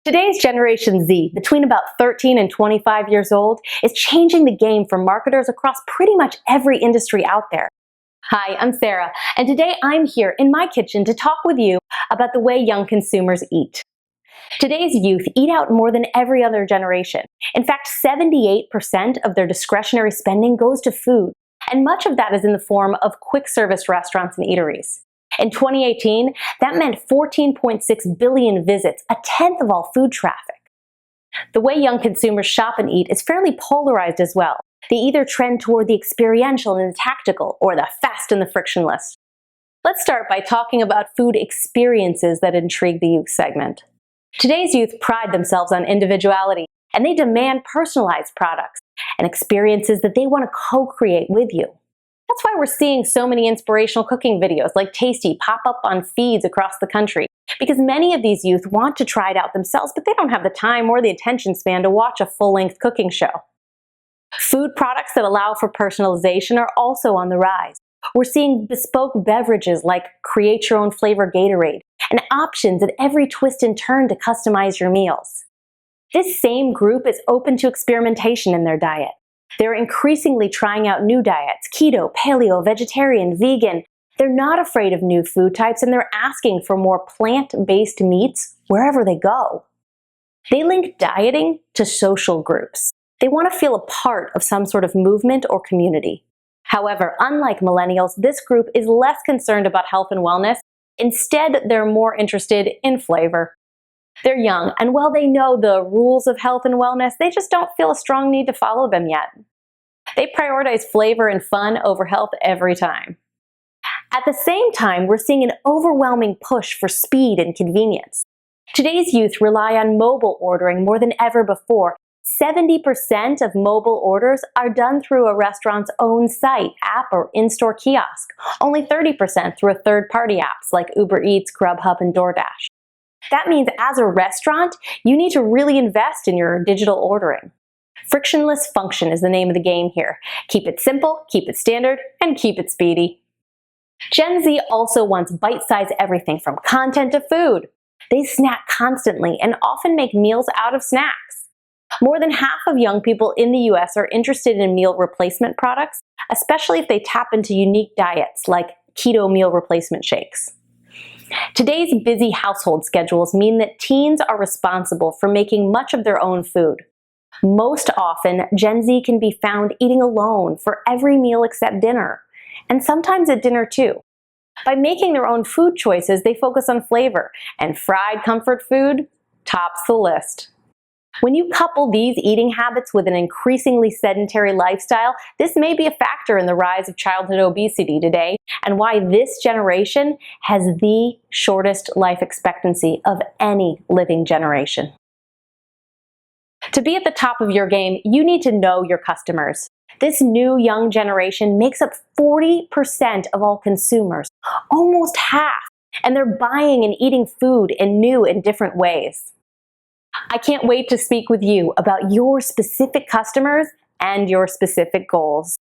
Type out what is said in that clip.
Today's Generation Z, between about 13 and 25 years old, is changing the game for marketers across pretty much every industry out there. Hi, I'm Sarah, and today I'm here in my kitchen to talk with you about the way young consumers eat. Today's youth eat out more than every other generation. In fact, 78% of their discretionary spending goes to food, and much of that is in the form of quick service restaurants and eateries. In 2018, that meant 14.6 billion visits, a tenth of all food traffic. The way young consumers shop and eat is fairly polarized as well. They either trend toward the experiential and the tactical, or the fast and the frictionless. Let's start by talking about food experiences that intrigue the youth segment. Today's youth pride themselves on individuality, and they demand personalized products and experiences that they want to co-create with you. That's why we're seeing so many inspirational cooking videos like Tasty pop up on feeds across the country, because many of these youth want to try it out themselves, but they don't have the time or the attention span to watch a full-length cooking show. Food products that allow for personalization are also on the rise. We're seeing bespoke beverages like create your own flavor Gatorade, and options at every twist and turn to customize your meals. This same group is open to experimentation in their diet. They're increasingly trying out new diets: keto, paleo, vegetarian, vegan. They're not afraid of new food types, and they're asking for more plant-based meats wherever they go. They link dieting to social groups. They want to feel a part of some sort of movement or community. However, unlike millennials, this group is less concerned about health and wellness. Instead, they're more interested in flavor. They're young, and while they know the rules of health and wellness, they just don't feel a strong need to follow them yet. They prioritize flavor and fun over health every time. At the same time, we're seeing an overwhelming push for speed and convenience. Today's youth rely on mobile ordering more than ever before. 70% of mobile orders are done through a restaurant's own site, app, or in-store kiosk. Only 30% through third-party apps like Uber Eats, Grubhub, and DoorDash. That means as a restaurant, you need to really invest in your digital ordering. Frictionless function is the name of the game here. Keep it simple, keep it standard, and keep it speedy. Gen Z also wants bite-sized everything from content to food. They snack constantly and often make meals out of snacks. More than half of young people in the US are interested in meal replacement products, especially if they tap into unique diets like keto meal replacement shakes. Today's busy household schedules mean that teens are responsible for making much of their own food. Most often, Gen Z can be found eating alone for every meal except dinner, and sometimes at dinner too. By making their own food choices, they focus on flavor, and fried comfort food tops the list. When you couple these eating habits with an increasingly sedentary lifestyle, this may be a factor in the rise of childhood obesity today, and why this generation has the shortest life expectancy of any living generation. To be at the top of your game, you need to know your customers. This new young generation makes up 40% of all consumers, almost half, and they're buying and eating food in new and different ways. I can't wait to speak with you about your specific customers and your specific goals.